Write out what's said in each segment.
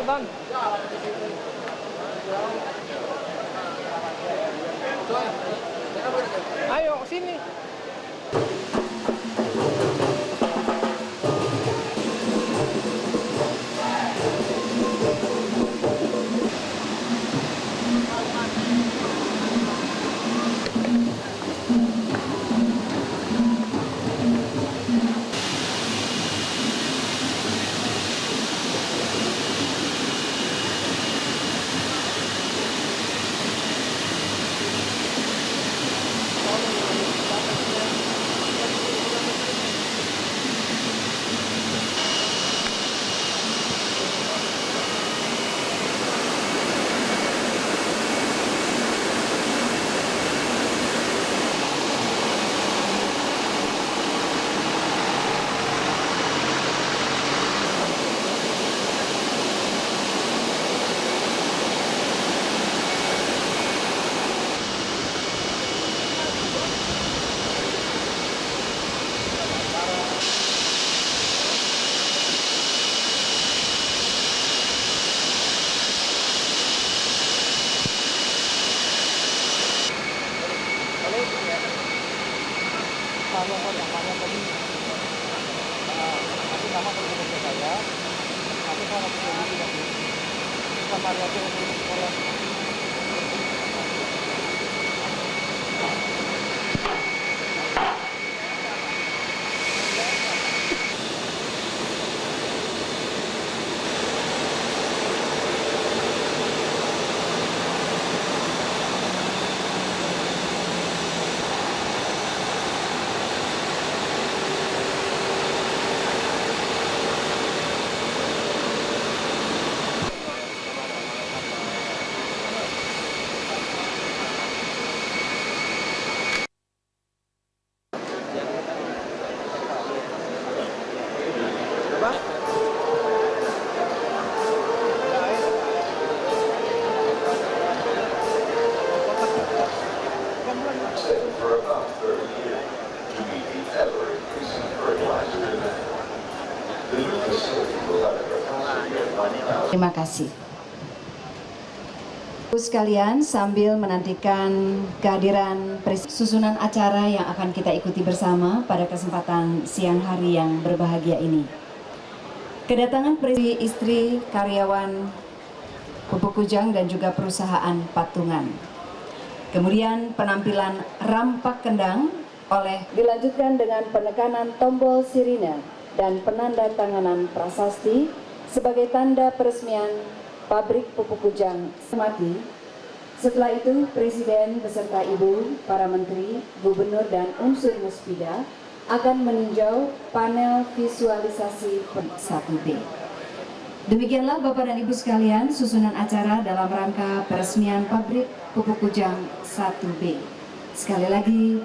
Bang. Ayo ke sini. Kalau namanya tadi nanti nama terhubung ke saya, nanti saya harus beli lagi sama lihat untuk sekolah. For about 30 years to meet the ever-increasing fertilizer demand. The new facility will have a capacity of 1,000. Terima kasih. Sekalian, sambil menantikan kehadiran susunan acara yang akan kita ikuti bersama pada kesempatan siang hari yang berbahagia ini. Kedatangan istri karyawan Pupuk Kujang dan juga perusahaan patungan. Kemudian penampilan rampak kendang dilanjutkan dengan penekanan tombol sirine dan penandatanganan prasasti sebagai tanda peresmian pabrik Pupuk Kujang Semati. Setelah itu, Presiden beserta Ibu, para Menteri, Gubernur dan unsur Muspida akan meninjau panel visualisasi 1B. Demikianlah Bapak dan Ibu sekalian susunan acara dalam rangka peresmian pabrik Pupuk Kujang 1B. Sekali lagi,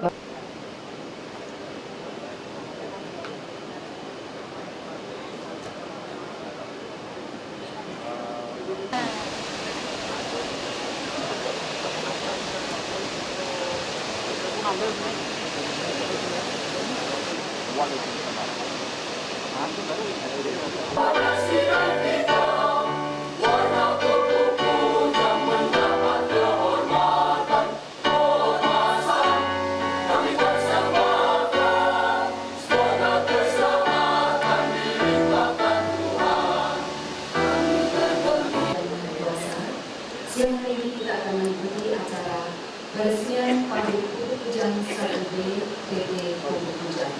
siang hari ini kita akan mengikuti acara peresmian pabrik Pupuk Kujang 1B PT Pupuk Kujang.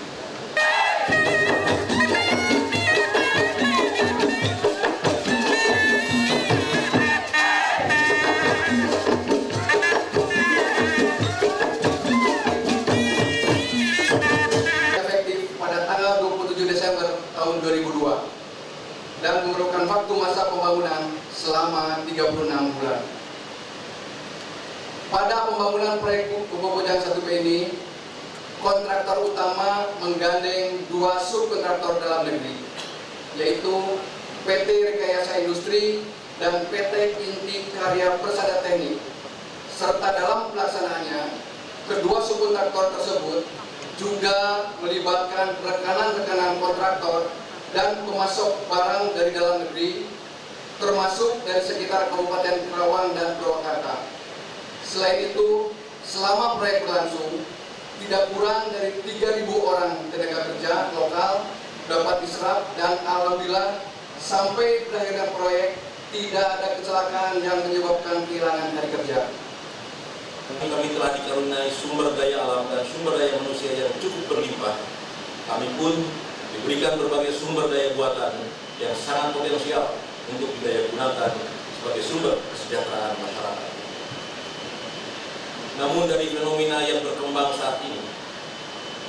Efektif pada tanggal 27 Desember tahun 2002 dan memerlukan waktu masa pembangunan selama 36 bulan. Pada pembangunan proyek Pupuk Kujang 1B ini, kontraktor utama menggandeng dua subkontraktor dalam negeri, yaitu PT Rekayasa Industri dan PT Inti Karya Persada Teknik. Serta dalam pelaksanaannya, kedua subkontraktor tersebut juga melibatkan rekanan-rekanan kontraktor dan pemasok barang dari dalam negeri termasuk dari sekitar Kabupaten Karawang dan Purwakarta. Selain itu, selama proyek berlangsung, tidak kurang dari 3.000 orang tenaga kerja lokal dapat diserap dan alhamdulillah sampai berakhirnya proyek tidak ada kecelakaan yang menyebabkan kehilangan hari kerja. Kami telah dikaruniai sumber daya alam dan sumber daya manusia yang cukup berlimpah. Kami pun diberikan berbagai sumber daya buatan yang sangat potensial untuk didaya gunakan sebagai sumber kesejahteraan masyarakat. Namun dari fenomena yang berkembang saat ini,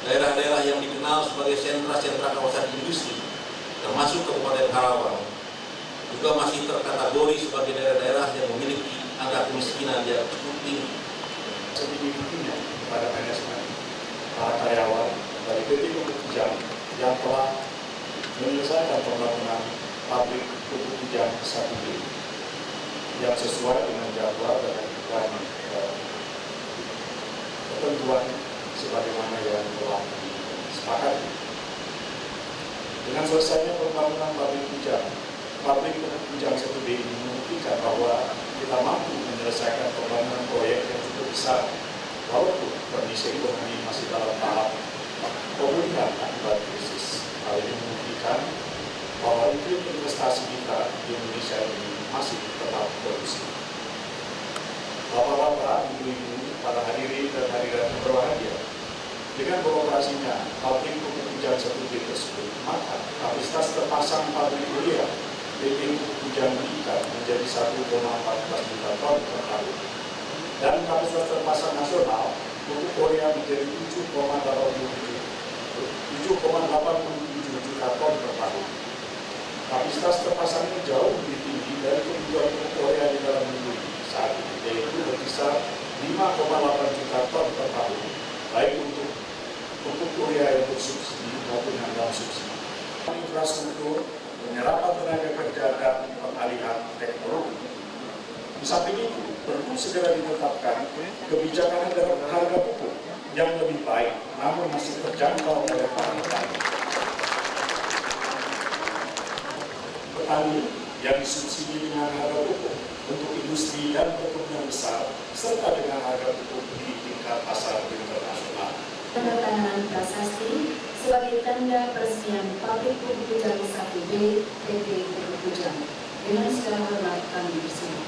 daerah-daerah yang dikenal sebagai sentra-sentra kawasan industri, termasuk Kabupaten Karawang, juga masih terkategori sebagai daerah-daerah yang memiliki angka kemiskinan yang cukup tinggi. Sedikit-sedikitnya pada manajemen para karyawan dari PT Pupuk Kujang yang telah menyelesaikan pembangunan pabrik pupuk Kujang 1B yang sesuai dengan jadwal dan ketentuan sebagaimana yang telah disepakati. Dengan selesainya pembangunan pabrik pupuk Kujang 1B ini membuktikan bahwa kita mampu menyelesaikan pembangunan proyek yang cukup besar, walaupun kondisi ekonomi masih dalam tahap pemulihan akibat krisis. Hal ini membuktikan bahwa iklim investasi kita di Indonesia ini masih tetap kondusif. Bapak-bapak, ibu-ibu, para hadirin dan hadirat yang berbahagia, dengan beroperasinya pabrik pupuk Kujang 1B tersebut, maka kapasitas terpasang pabrik urea PT Pupuk Kujang meningkat menjadi 1,14 juta ton per tahun, dan kapasitas terpasang nasional pupuk urea menjadi 7,87 juta ton per tahun. Kapasitas terpasang ini jauh lebih tinggi dari kebutuhan pupuk urea di dalam negeri saat ini, yaitu berkisar 5,8 juta ton per tahun, baik untuk pupuk urea yang bersubsidi maupun yang non subsidi. Infrastruktur, penyerapan tenaga kerja dan pengalihan teknologi. Di samping itu, perlu segera ditetapkan kebijakan harga pupuk yang lebih baik, namun masih terjangkau oleh para petani. Petani yang disubsidi dengan harga pupuk untuk industri dan perkebunan besar, serta dengan harga pupuk di tingkat pasar internasional. Penandatanganan prasasti sebagai tanda peresmian pabrik pupuk Kujang 1B PT Pupuk Kujang. Dengan segala hormat kami bersama.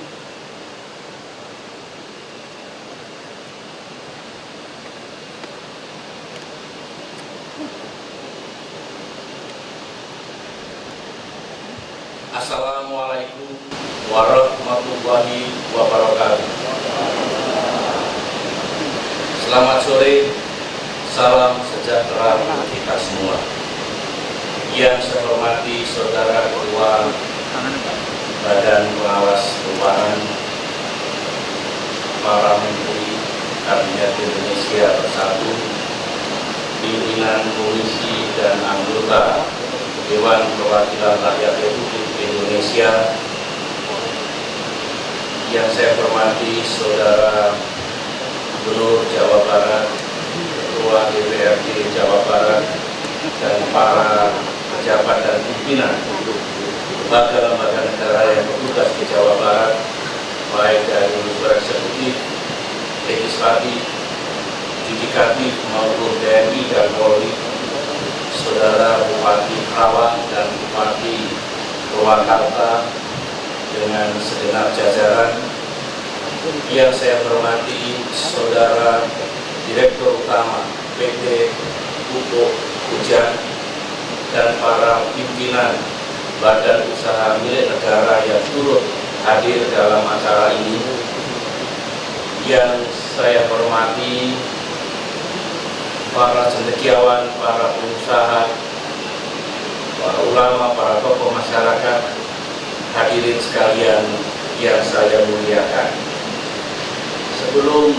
Assalamualaikum warahmatullahi wabarakatuh. Selamat sore, salam sejahtera untuk kita semua. Yang saya hormati Saudara Ketua Badan Pengawas Keuangan, para Menteri Kabinet Indonesia Bersatu, pimpinan komisi dan anggota Dewan Perwakilan Rakyat Republik Indonesia, yang saya hormati Saudara Gubernur Jawa Barat, Ketua DPRD Jawa Barat, dan para pejabat dan pimpinan lembaga-lembaga negara yang bertugas di Jawa Barat, baik dari unsur eksekutif, legislatif, yudikatif maupun TNI dan Polri, Saudara Bupati Karawang dan Bupati Purwakarta dengan segenap jajaran, yang saya hormati Saudara Direktur Utama PT Pupuk Kujang dan para pimpinan badan usaha milik negara yang turut hadir dalam acara ini, yang saya hormati para cendekiawan, para pengusaha, para ulama, para tokoh masyarakat, hadirin sekalian yang saya muliakan. Sebelum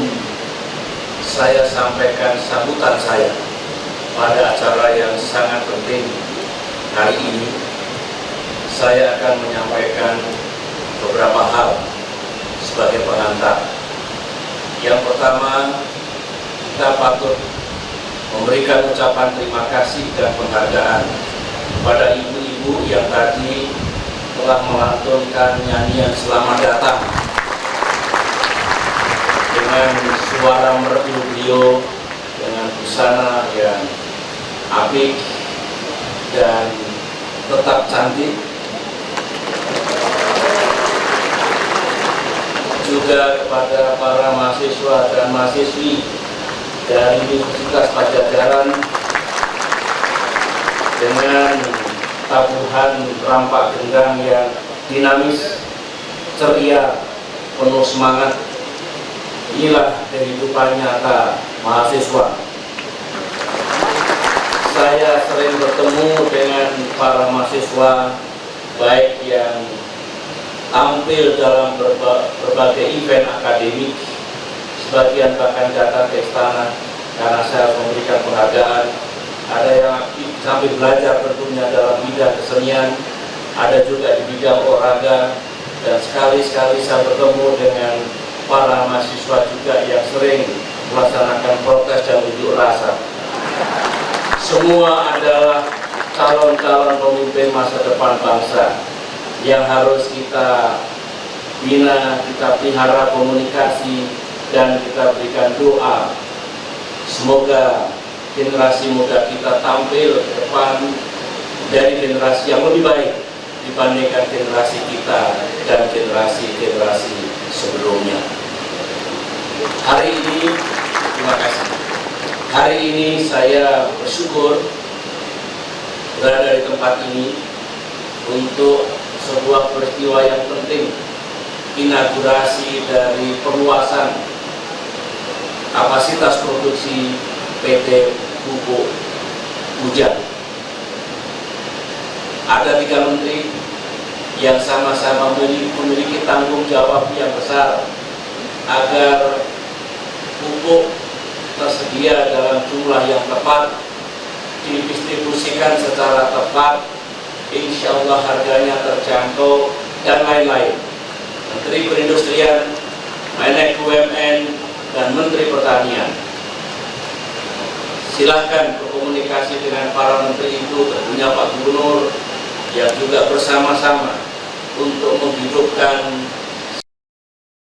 saya sampaikan sambutan saya pada acara yang sangat penting hari ini, saya akan menyampaikan beberapa hal sebagai pengantar. Yang pertama, kita patut memberikan ucapan terima kasih dan penghargaan kepada ibu-ibu yang tadi telah melantunkan nyanyian selamat datang dengan suara merdu beliau, dengan busana yang apik dan tetap cantik. Juga kepada para mahasiswa dan mahasiswi dari Universitas Padjadjaran dengan tabuhan rampak gendang yang dinamis, ceria, penuh semangat. Inilah kehidupan nyata mahasiswa. Saya sering bertemu dengan para mahasiswa, baik yang tampil dalam berbagai event akademik, sebagian bahkan datang ke istana karena saya harus memberikan penghargaan. Ada yang aktif sampai belajar tentunya dalam bidang kesenian, ada juga di bidang olahraga, dan sekali-sekali saya bertemu dengan para mahasiswa juga yang sering melaksanakan protes dan unjuk rasa. Semua adalah calon-calon pemimpin masa depan bangsa yang harus kita bina, kita pelihara komunikasi, dan kita berikan doa. Semoga generasi muda kita tampil ke depan dari generasi yang lebih baik dibandingkan generasi kita dan generasi-generasi sebelumnya. Hari ini, terima kasih. Hari ini saya bersyukur berada di tempat ini untuk sebuah peristiwa yang penting, inaugurasi dari perluasan kapasitas produksi PT Pupuk Hujan. Ada 3 menteri yang sama-sama memiliki tanggung jawab yang besar agar pupuk tersedia dalam jumlah yang tepat, didistribusikan secara tepat, insya Allah harganya terjangkau, dan lain-lain. Menteri Perindustrian, Menko BUMN, dan Menteri Pertanian. Silahkan berkomunikasi dengan para menteri itu, tentunya Pak Gubernur, yang juga bersama-sama untuk menghidupkan